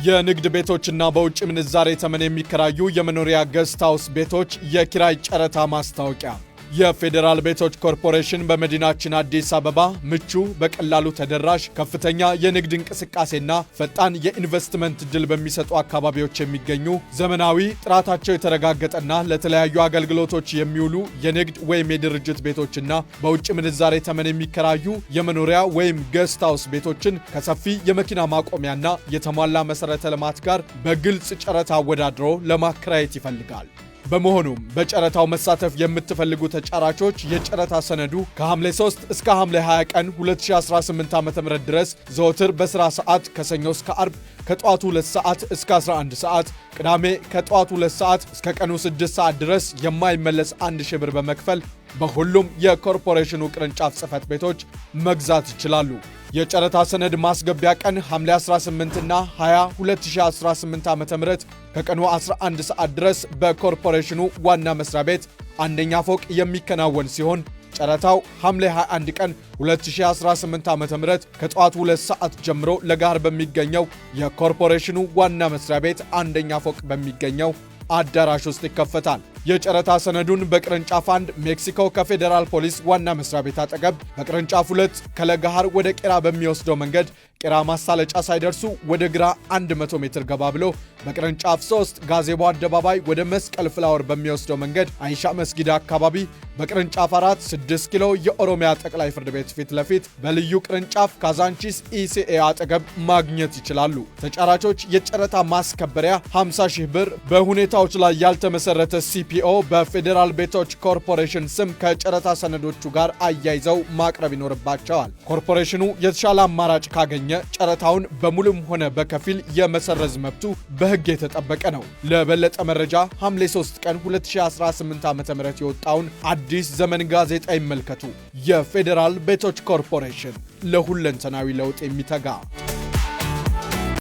የንግድ ቤቶችና በውጭ ምንዛሬ ተመን የሚከራዩ የመኖሪያ ገስት ሃውስ ቤቶች የኪራይ ጨረታ ማስታወቂያ። የፌዴራል ቤቶች ኮርፖሬሽን በመዲናችን አዲስ አበባ ምቹ፣ በቀላሉ ተደራሽ፣ ከፍተኛ የንግድ እንቅስቃሴና ፈጣን የኢንቨስትመንት ዕድል በሚሰጡ አካባቢዎች የሚገኙ ዘመናዊ፣ ጥራታቸው የተረጋገጠና ለተለያዩ አገልግሎቶች የሚውሉ የንግድ ወይም የድርጅት ቤቶችና በውጭ ምንዛሬ ተመን የሚከራዩ የመኖሪያ ወይም ገስት ሃውስ ቤቶችን ከሰፊ የመኪና ማቆሚያና የተሟላ መሰረተ ልማት ጋር በግልጽ ጨረታ አወዳድሮ ለማከራየት ይፈልጋል። በመሆኑም በጨረታው መሳተፍ የምትፈልጉ ተጫራቾች የጨረታ ሰነዱ ከሐምሌ 3 እስከ ሐምሌ 20 ቀን 2018 ዓ.ም ድረስ ዘወትር በሥራ ሰዓት ከሰኞ እስከ አርብ ከጠዋቱ 2 ሰዓት እስከ 11 ሰዓት፣ ቅዳሜ ከጠዋቱ 2 ሰዓት እስከ ቀኑ 6 ሰዓት ድረስ የማይመለስ 1000 ብር በመክፈል በሁሉም የኮርፖሬሽኑ ቅርንጫፍ ጽሕፈት ቤቶች መግዛት ይችላሉ። የጨረታ ሰነድ ማስገቢያ ቀን ሐምሌ 18 እና 20 2018 ዓ.ም ከቀኑ 11 ሰዓት ድረስ በኮርፖሬሽኑ ዋና መስሪያ ቤት አንደኛ ፎቅ የሚከናወን ሲሆን ጨረታው ሐምሌ 21 ቀን 2018 ዓ.ም ከጠዋቱ 2 ሰዓት ጀምሮ ለጋር በሚገኘው የኮርፖሬሽኑ ዋና መስሪያ ቤት አንደኛ ፎቅ በሚገኘው አዳራሽ ውስጥ ይከፈታል። የጨረታ ሰነዱን በቅርንጫፍ 1 ሜክሲኮ ከፌዴራል ፖሊስ ዋና መስሪያ ቤት አጠገብ፣ በቅርንጫፍ 2 ከለጋሃር ወደ ቄራ በሚወስደው መንገድ ቄራ ማሳለጫ ሳይደርሱ ወደ ግራ 100 ሜትር ገባ ብሎ፣ በቅርንጫፍ 3 ጋዜቦ አደባባይ ወደ መስቀል ፍላወር በሚወስደው መንገድ አይሻ መስጊድ አካባቢ፣ በቅርንጫፍ 4 6 ኪሎ የኦሮሚያ ጠቅላይ ፍርድ ቤት ፊት ለፊት በልዩ ቅርንጫፍ ካዛንቺስ ኢሲኤ አጠገብ ማግኘት ይችላሉ። ተጫራቾች የጨረታ ማስከበሪያ 50,000 ብር በሁኔታዎች ላይ ያልተመሰረተ ሲፒኦ በፌዴራል ቤቶች ኮርፖሬሽን ስም ከጨረታ ሰነዶቹ ጋር አያይዘው ማቅረብ ይኖርባቸዋል። ኮርፖሬሽኑ የተሻለ አማራጭ ካገኘ ጨረታውን በሙሉም ሆነ በከፊል የመሰረዝ መብቱ በሕግ የተጠበቀ ነው። ለበለጠ መረጃ ሐምሌ 3 ቀን 2018 ዓ.ም የወጣውን አዲስ ዘመን ጋዜጣ ይመልከቱ። የፌዴራል ቤቶች ኮርፖሬሽን ለሁለንተናዊ ለውጥ የሚተጋ